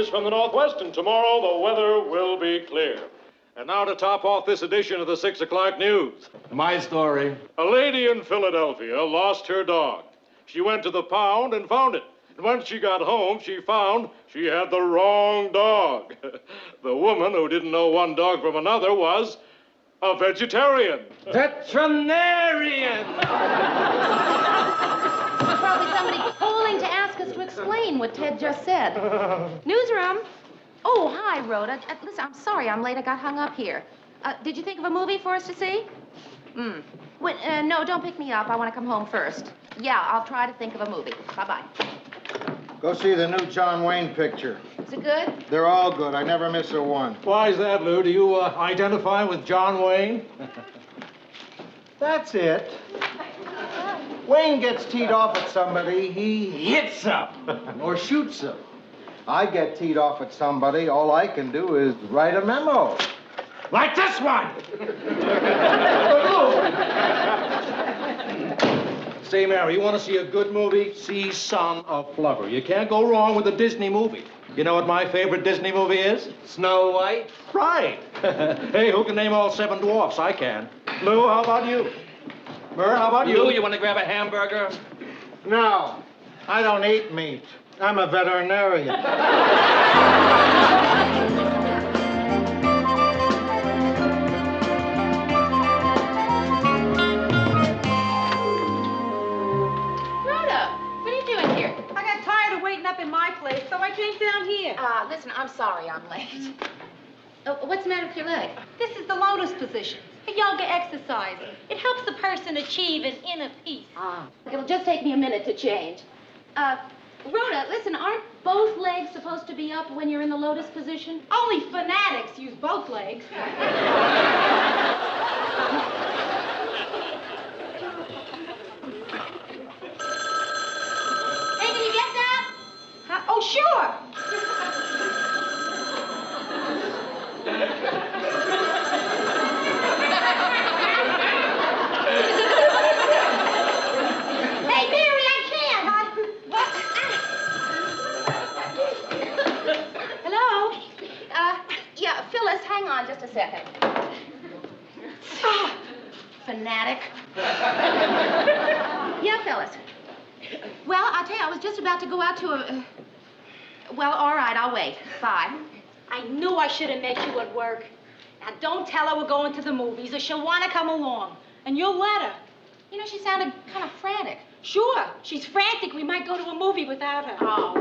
breezes from the northwest, and tomorrow the weather will be clear. And now to top off this edition of the 6 o'clock news. My story. A lady in Philadelphia lost her dog. She went to the pound and found it. And when she got home, she found she had the wrong dog. The woman who didn't know one dog from another was a vegetarian. Veterinarian! Probably somebody calling to ask us to explain what Ted just said. Newsroom. Oh, hi, Rhoda. Listen, I'm sorry I'm late. I got hung up here. Did you think of a movie for us to see? No, don't pick me up. I want to come home first. Yeah, I'll try to think of a movie. Bye-bye. Go see the new John Wayne picture. Is it good? They're all good. I never miss a one. Why is that, Lou? Do you identify with John Wayne? That's it. Wayne gets teed off at somebody, he hits them or shoots them. I get teed off at somebody, all I can do is write a memo. Like this one! Say, Mary, you want to see a good movie? See Son of Flubber. You can't go wrong with a Disney movie. You know what my favorite Disney movie is? Snow White? Right. Hey, who can name all 7 dwarfs? I can. Lou, how about you? Mur, how about you? Lou, you want to grab a hamburger? No, I don't eat meat. I'm a veterinarian. Up in my place, so I came down here. Listen, I'm sorry I'm late. What's the matter with your leg? This is the lotus position, a yoga exercise. It helps the person achieve an inner peace. It'll just take me a minute to change. Rhoda, listen, aren't both legs supposed to be up when you're in the lotus position? Only fanatics use both legs. Oh, sure. Hey, Mary, I can't. What? Hello? Yeah, Phyllis, hang on just a second. Fanatic. Yeah, Phyllis. Well, I'll tell you, I was just about to go out to a... Well, all right, I'll wait. Bye. I knew I should have met you at work. Now, don't tell her we're going to the movies or she'll want to come along. And you'll let her. You know, she sounded kind of frantic. Sure. She's frantic. We might go to a movie without her. Oh.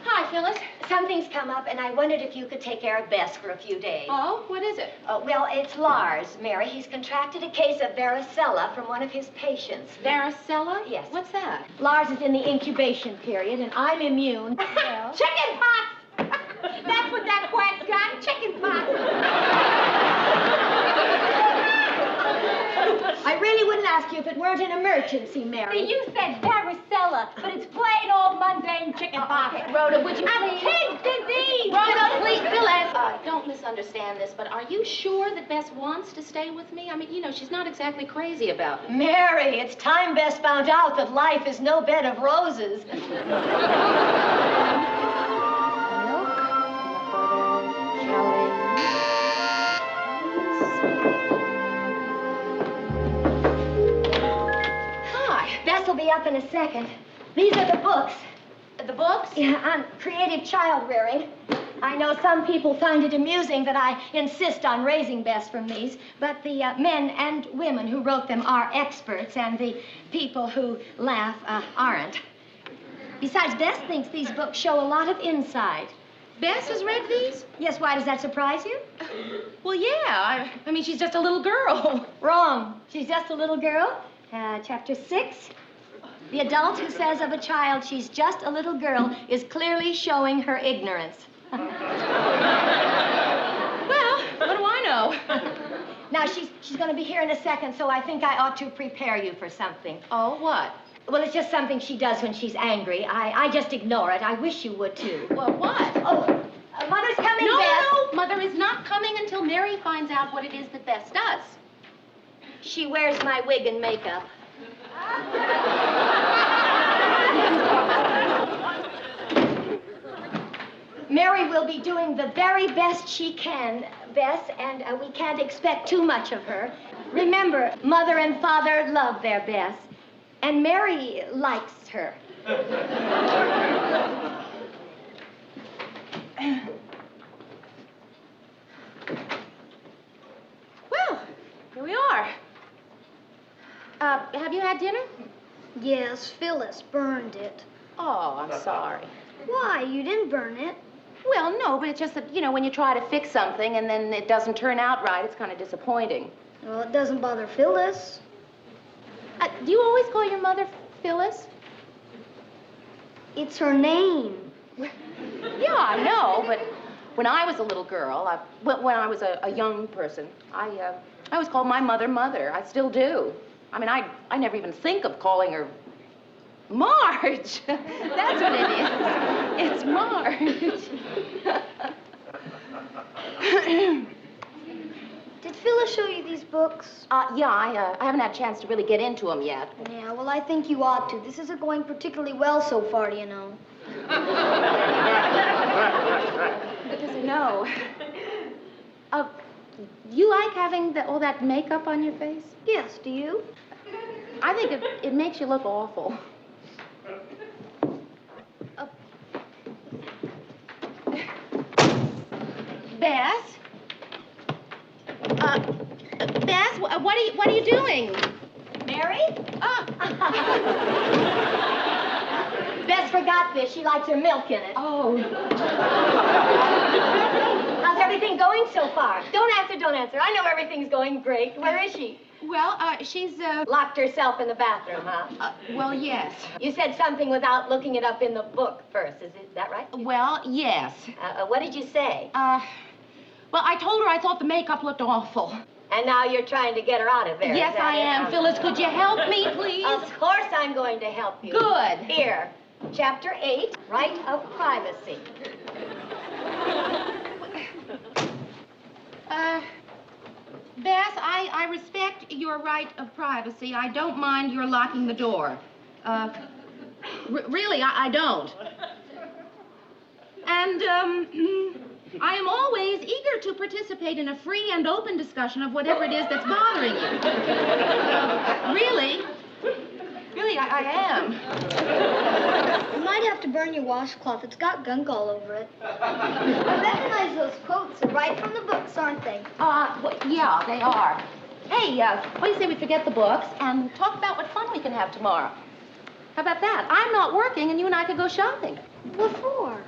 Hi, Phyllis. Something's come up, and I wondered if you could take care of Bess for a few days. Oh? What is it? Well, it's Lars, Mary. He's contracted a case of varicella from one of his patients. Varicella? Yes. What's that? Lars is in the incubation period, and I'm immune. Well, Chicken pox! That's what that quack's got, chicken pox. I really wouldn't ask you if it weren't an emergency, Mary. You said varicella, but it's plain old mundane chicken pox. Rhoda, would you A please... kid's disease! Rhoda, please, Phyllis! Don't misunderstand this, but are you sure that Bess wants to stay with me? I mean, you know, she's not exactly crazy about it. Mary, it's time Bess found out that life is no bed of roses. Bess will be up in a second. These are the books. The books? Yeah, on creative child rearing. I know some people find it amusing that I insist on raising Bess from these, but the men and women who wrote them are experts, and the people who laugh aren't. Besides, Bess thinks these books show a lot of insight. Bess has read these? Yes, why does that surprise you? Well, yeah. I mean, she's just a little girl. Wrong. She's just a little girl. Chapter 6. The adult who says of a child she's just a little girl is clearly showing her ignorance. Well, what do I know? Now, she's going to be here in a second, so I think I ought to prepare you for something. Oh, what? Well, it's just something she does when she's angry. I just ignore it. I wish you would, too. Well, what? Oh, Mother's coming, No, Bess. no, Mother is not coming until Mary finds out what it is that Bess does. She wears my wig and makeup. Mary will be doing the very best she can, Bess, and we can't expect too much of her. Remember, Mother and Father love their Bess, and Mary likes her. Well, here we are. Have you had dinner? Yes, Phyllis burned it. Oh, I'm sorry. Why? You didn't burn it. Well, no, but it's just that, when you try to fix something and then it doesn't turn out right, it's kind of disappointing. Well, it doesn't bother Phyllis. Do you always call your mother Phyllis? It's her name. Yeah, I know, but when I was a little girl, when I was a young person, I always called my mother Mother. I still do. I mean, I never even think of calling her Marge. That's what it is. It's Marge. Did Phyllis show you these books? Yeah, I haven't had a chance to really get into them yet. Yeah, well, I think you ought to. This isn't going particularly well so far, do you know? Because I know. You like having all that makeup on your face? Yes, do you? I think it makes you look awful. Bess? Bess, what are you doing? Mary? Bess forgot this. She likes her milk in it. Oh. How's everything going so far? Don't answer. I know everything's going great. Where is she? Well, she's, Locked herself in the bathroom, huh? well, yes. You said something without looking it up in the book first. Is that right? Well, yes. What did you say? Well, I told her I thought the makeup looked awful. And now you're trying to get her out of there. Yes, I am. Phyllis, could you help me, please? Of course I'm going to help you. Good. Here, Chapter 8, Right of Privacy. Bess, I respect your right of privacy. I don't mind your locking the door. Really, I don't. And, I am always eager to participate in a free and open discussion of whatever it is that's bothering you. Really, I am. You might have to burn your washcloth. It's got gunk all over it. I recognize those quotes. They're right from the books, aren't they? Well, yeah, they are. Hey, what do you say we forget the books and talk about what fun we can have tomorrow? How about that? I'm not working and you and I could go shopping. What for?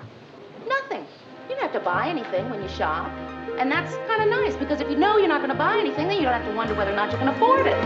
Nothing. You don't have to buy anything when you shop. And that's kind of nice, because if you know you're not going to buy anything, then you don't have to wonder whether or not you can afford it.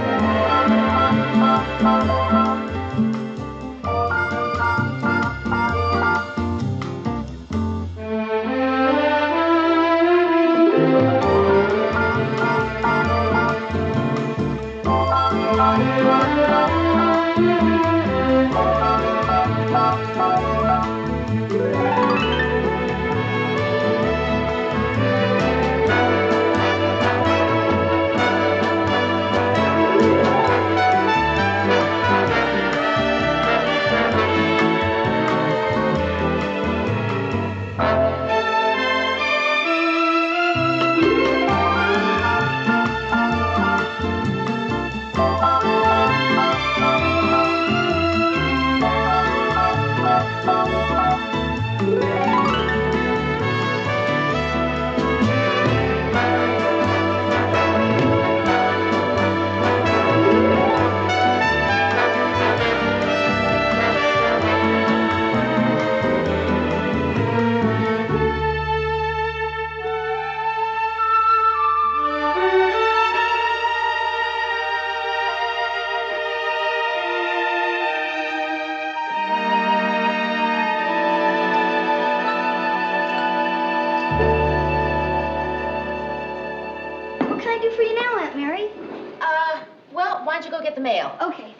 Well, why don't you go get the mail? Okay.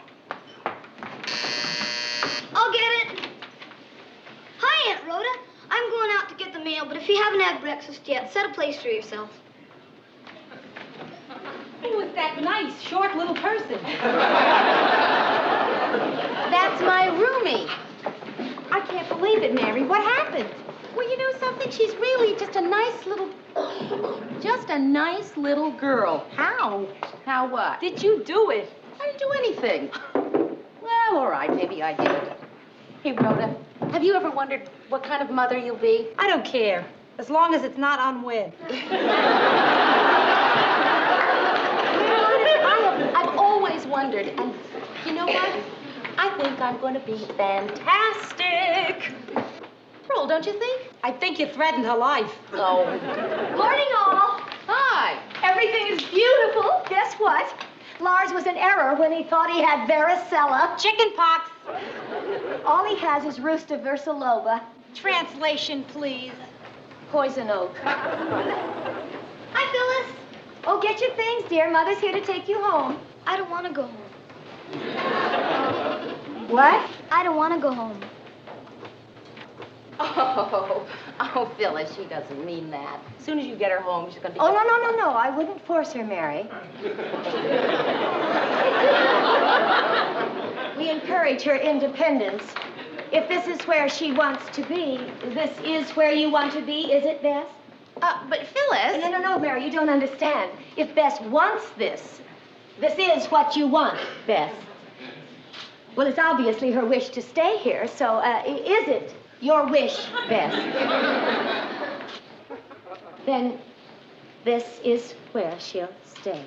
I'll get it. Hi, Aunt Rhoda. I'm going out to get the mail, but if you haven't had breakfast yet, set a place for yourself. Who is that nice, short little person? That's my roomie. I can't believe it, Mary. What happened? Well, you know something? She's really just a nice little girl. How? How what? Did you do it? I didn't do anything. Well, all right, maybe I did. Hey, Rhoda, have you ever wondered what kind of mother you'll be? I don't care, as long as it's not unwed. I've always wondered, and you know what? I think I'm going to be fantastic. Pearl, don't you think? I think you threatened her life. Oh. Morning, all. Hi. Everything is beautiful. Guess what? Lars was in error when he thought he had varicella. Chicken pox. All he has is Rusta versiloba. Translation, please. Poison oak. Hi, Phyllis. Oh, get your things, dear. Mother's here to take you home. I don't want to go home. What? I don't want to go home. Oh, Phyllis, she doesn't mean that. As soon as you get her home, she's going to be... Oh, no. I wouldn't force her, Mary. We encourage her independence. If this is where she wants to be, this is where you want to be, is it, Bess? But Phyllis... No, Mary, you don't understand. If Bess wants this, this is what you want, Bess. Well, it's obviously her wish to stay here, so is it your wish, Bess? Then this is where she'll stay.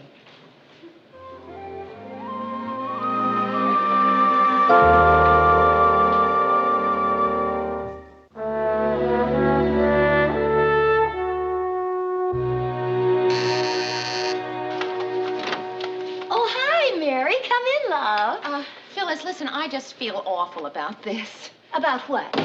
Oh, hi, Mary. Come in, love. Phyllis, listen, I just feel awful about this. About what?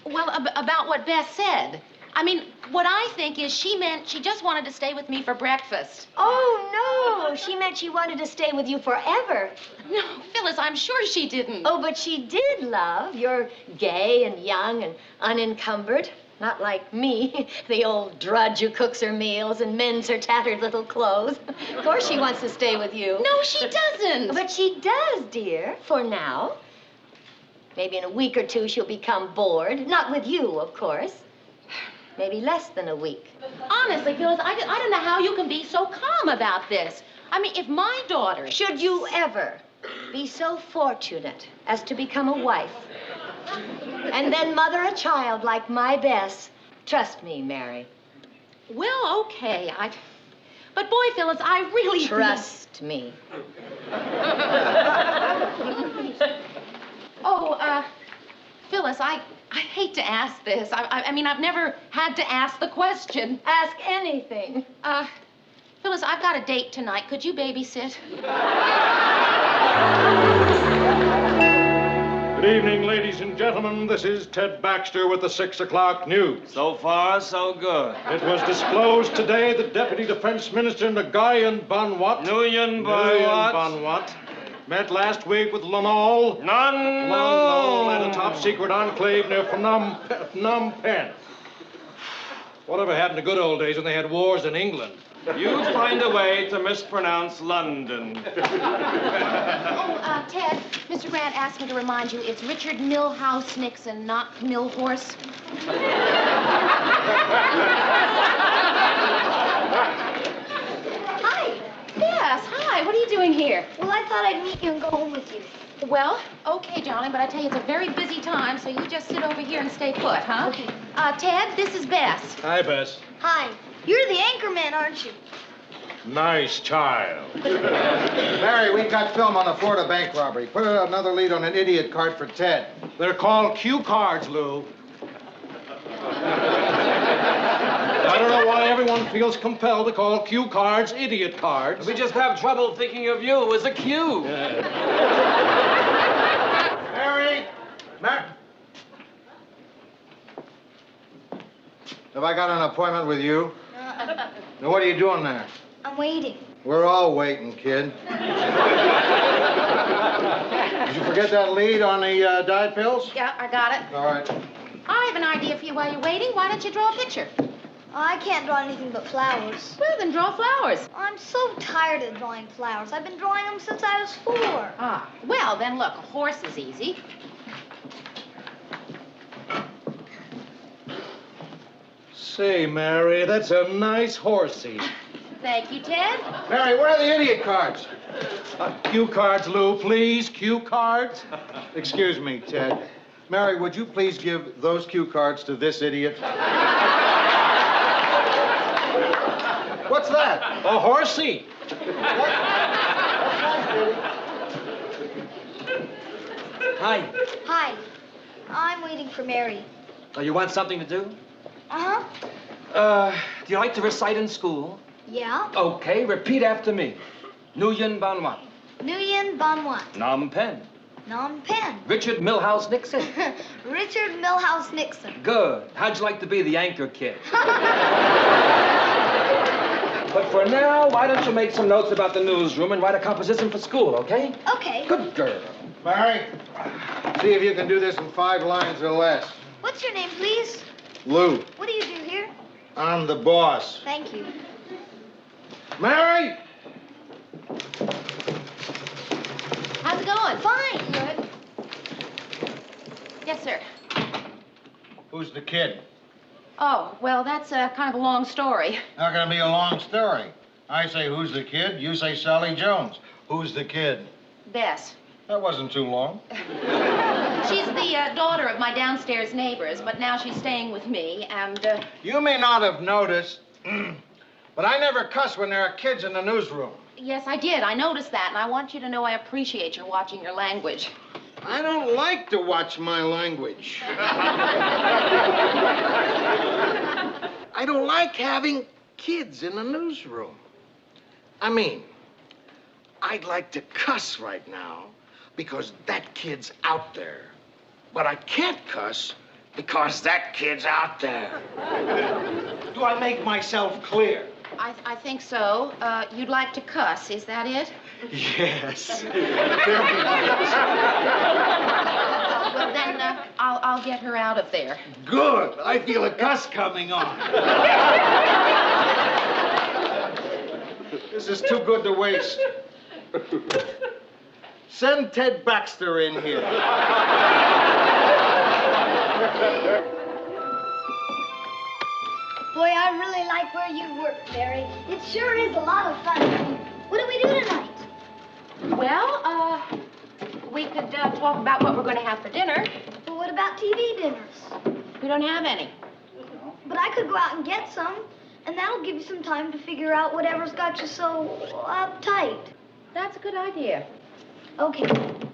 Well, about what Bess said. I mean, what I think is she just wanted to stay with me for breakfast. Oh, no. She meant she wanted to stay with you forever. No, Phyllis, I'm sure she didn't. Oh, but she did, love. You're gay and young and unencumbered. Not like me, the old drudge who cooks her meals and mends her tattered little clothes. Of course she wants to stay with you. No, she doesn't. But she does, dear, for now. Maybe in a week or two she'll become bored. Not with you, of course. Maybe less than a week. Honestly, Phyllis, I don't know how you can be so calm about this. I mean, if my daughter... Should you ever be so fortunate as to become a wife, and then mother a child like my Bess, trust me, Mary. Well, okay, But boy, Phyllis, I really... Trust me. Phyllis, I hate to ask this. I mean, I've never had to ask the question. Ask anything. Phyllis, I've got a date tonight. Could you babysit? Good evening, ladies and gentlemen. This is Ted Baxter with the 6 o'clock news. So far, so good. It was disclosed today that Deputy Defense Minister Nguyen Nguyen Banwat met last week with Lanol at a top-secret enclave near Phnom Penh. Whatever happened to good old days when they had wars in England? You find a way to mispronounce London. Ted, Mr. Grant asked me to remind you it's Richard Milhouse Nixon, not Millhorse. Hi. Yes, hi. What are you doing here? Well, I thought I'd meet you and go home with you. Well, okay, darling, but I tell you, it's a very busy time, so you just sit over here and stay put, huh? Okay. Ted, this is Bess. Hi, Bess. Hi. You're the anchor man, aren't you? Nice child. Mary, we got film on the Florida bank robbery. Put another lead on an idiot card for Ted. They're called cue cards, Lou. I don't know why everyone feels compelled to call cue cards idiot cards. We just have trouble thinking of you as a cue. Mary! Have I got an appointment with you? Now, what are you doing there? I'm waiting. We're all waiting, kid. Did you forget that lead on the diet pills? Yeah, I got it. All right. I have an idea for you while you're waiting. Why don't you draw a picture? I can't draw anything but flowers. Well, then draw flowers. I'm so tired of drawing flowers. I've been drawing them since I was 4. Ah, well, then look, a horse is easy. Say, Mary, that's a nice horsey. Thank you, Ted. Mary, where are the idiot cards? Cue cards, Lou, please. Cue cards. Excuse me, Ted. Mary, would you please give those cue cards to this idiot? What's that? A horsey. Hi. Hi. I'm waiting for Mary. Oh, you want something to do? Uh-huh. Do you like to recite in school? Yeah. Okay, repeat after me. Nguyen Van Wat. Nguyen Van Wat. Phnom Penh. Phnom Penh. Richard Milhouse Nixon. Richard Milhouse Nixon. Good. How'd you like to be the anchor kid? But for now, why don't you make some notes about the newsroom and write a composition for school, okay? Okay. Good girl. Mary, see if you can do this in 5 lines or less. What's your name, please? Lou, What do you do here? I'm the boss. Thank you. Mary! How's it going? Fine. Good. Yes, sir. Who's the kid? Oh, well, that's kind of a long story. Not gonna be a long story. I say, who's the kid? You say Sally Jones. Who's the kid? Bess. That wasn't too long. She's the daughter of my downstairs neighbors, but now she's staying with me, and, You may not have noticed, but I never cuss when there are kids in the newsroom. yes, I did. I noticed that, and I want you to know I appreciate your watching your language. I don't like to watch my language. I don't like having kids in the newsroom. I mean, I'd like to cuss right now because that kid's out there. But I can't cuss because that kid's out there. Do I make myself clear? I think so. You'd like to cuss, is that it? Yes. Well, then, I'll get her out of there. Good. I feel a cuss coming on. This is too good to waste. Send Ted Baxter in here. Boy, I really like where you work, Mary. It sure is a lot of fun. What do we do tonight? Well, we could talk about what we're going to have for dinner. Well, what about TV dinners? We don't have any. But I could go out and get some, and that'll give you some time to figure out whatever's got you so uptight. That's a good idea. Okay,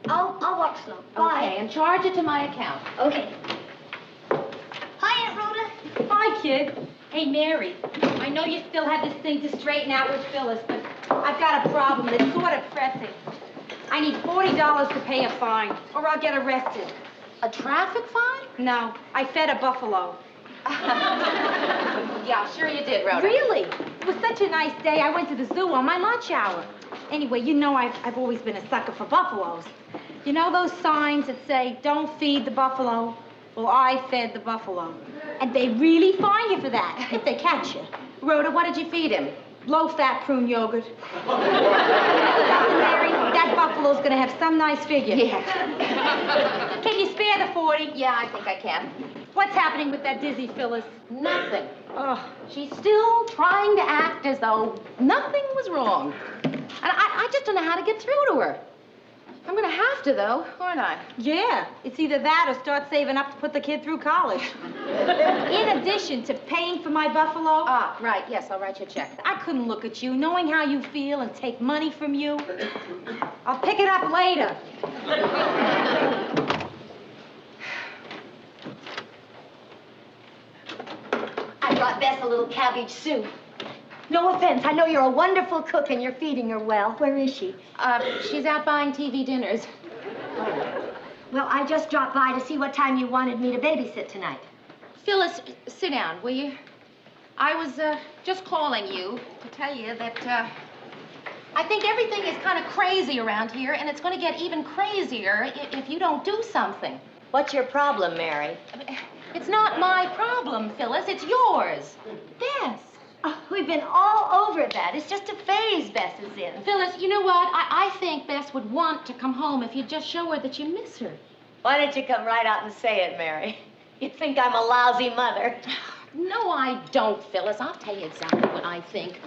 I'll walk slow. Bye. Okay, and charge it to my account. Okay. Hi, Aunt Rhoda. Hi, kid. Hey, Mary, I know you still have this thing to straighten out with Phyllis, but I've got a problem, and it's sort of pressing. I need $40 to pay a fine, or I'll get arrested. A traffic fine? No, I fed a buffalo. Yeah, sure you did, Rhoda. Really? It was such a nice day, I went to the zoo on my lunch hour. Anyway, you know I've always been a sucker for buffaloes. You know those signs that say, don't feed the buffalo? Well, I fed the buffalo. And they really fine you for that, if they catch you. Rhoda, what did you feed him? Low-fat prune yogurt. Mary, that buffalo's gonna have some nice figure. Yeah. Can you spare the 40? Yeah, I think I can. What's happening with that dizzy Phyllis? Nothing. Oh, She's still trying to act as though nothing was wrong. And I just don't know how to get through to her. I'm gonna have to, though, aren't I? yeah. It's either that or start saving up to put the kid through college. In addition to paying for my buffalo, Ah, right, yes, I'll write you a check. I couldn't look at you, knowing how you feel, and take money from you. I'll pick it up later. I brought Bess a little cabbage soup. No offense, I know you're a wonderful cook and you're feeding her well. Where is she? She's out buying TV dinners. Well, I just dropped by to see what time you wanted me to babysit tonight. Phyllis, sit down, will you? I was just calling you to tell you that I think everything is kind of crazy around here, and it's going to get even crazier if you don't do something. What's your problem, Mary? It's not my problem, Phyllis. It's yours. Bess. Oh, we've been all over that. It's just a phase Bess is in. Phyllis, you know what? I think Bess would want to come home if you'd just show her that you miss her. Why don't you come right out and say it, Mary? You'd think I'm a lousy mother. No, I don't, Phyllis. I'll tell you exactly what I think.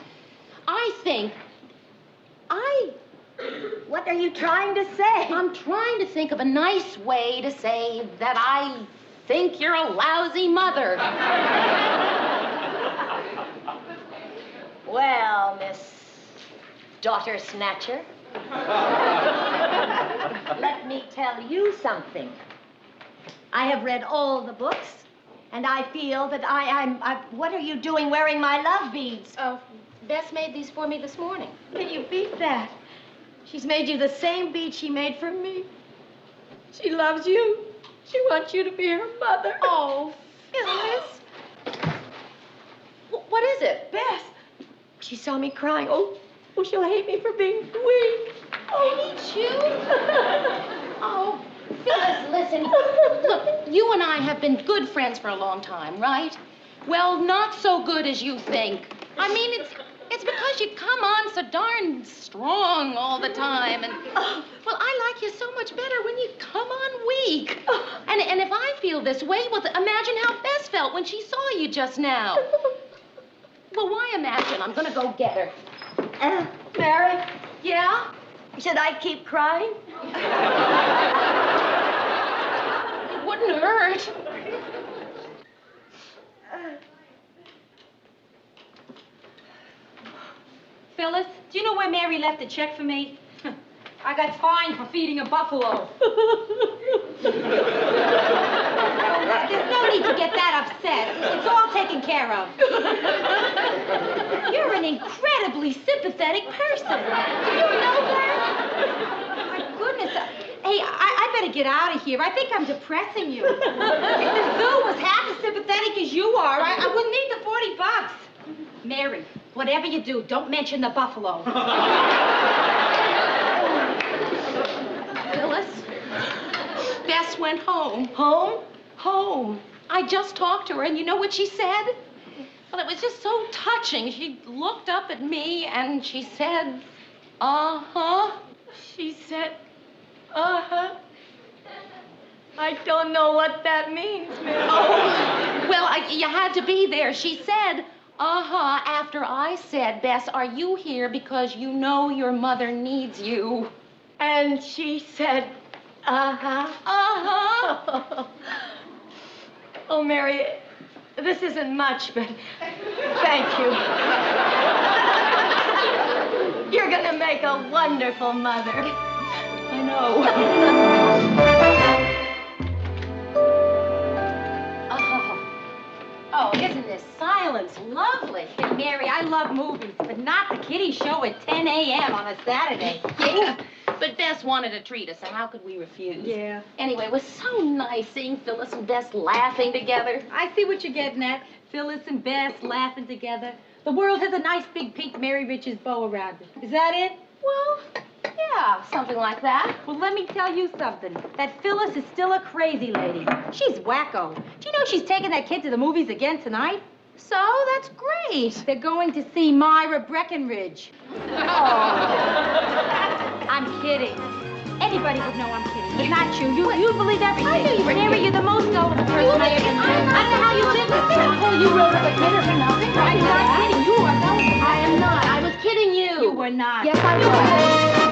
What are you trying to say? I'm trying to think of a nice way to say that I think you're a lousy mother. Well, Miss Daughter Snatcher, let me tell you something. I have read all the books, and I feel that what are you doing wearing my love beads? Oh, Bess made these for me this morning. Can you beat that? She's made you the same bead she made for me. She loves you. She wants you to be her mother. Oh, Phyllis. What is it? Bess. She saw me crying. Oh, she'll hate me for being weak. Oh, Hate you? Oh, Phyllis, listen. Look, you and I have been good friends for a long time, right? Well, not so good as you think. I mean, it's because you come on so darn strong all the time. And, well, I like you so much better when you come on weak. And if I feel this way, well, imagine how Bess felt when she saw you just now. Well, why imagine? I'm gonna go get her. Mary, Yeah? should I keep crying? It wouldn't hurt. Phyllis, do you know where Mary left a check for me? I got fined for feeding a buffalo. There's no need to get that upset. It's all taken care of. You're an incredibly sympathetic person. Do you know that? My goodness. Hey, I better get out of here. I think I'm depressing you. If the zoo was half as sympathetic as you are, I wouldn't need the $40. Mary, whatever you do, don't mention the buffalo. Phyllis, Bess went home. Home? Home. I just talked to her, and you know what she said? Well, it was just so touching. She looked up at me, and she said, uh-huh. She said, uh-huh. I don't know what that means, Mary. Oh, well, you had to be there. She said, uh-huh, after I said, Bess, are you here because you know your mother needs you? And she said, uh-huh. Uh-huh. Oh, Mary, this isn't much, but thank you. You're gonna make a wonderful mother. I know. Oh, isn't this silence lovely? Mary, I love movies, but not the kiddie show at 10 a.m. on a Saturday. Yeah, but Bess wanted to treat us, so how could we refuse? Yeah. Anyway, it was so nice seeing Phyllis and Bess laughing together. I see what you're getting at. Phyllis and Bess laughing together. The world has a nice big pink Mary Richards bow around it. Is that it? Well, yeah, something like that. Well, let me tell you something. That Phyllis is still a crazy lady. She's wacko. Do you know she's taking that kid to the movies again tonight? So, that's great. They're going to see Myra Breckenridge. I'm kidding. Anybody would know I'm kidding, but not you. You believe everything. I knew you were Mary, you're the most gullible person I ever met. I don't know how you live with this. I told you wrote up a kidder for nothing. I'm not kidding. You are gullible. I am not. I was kidding you. You were not. Yes, I was.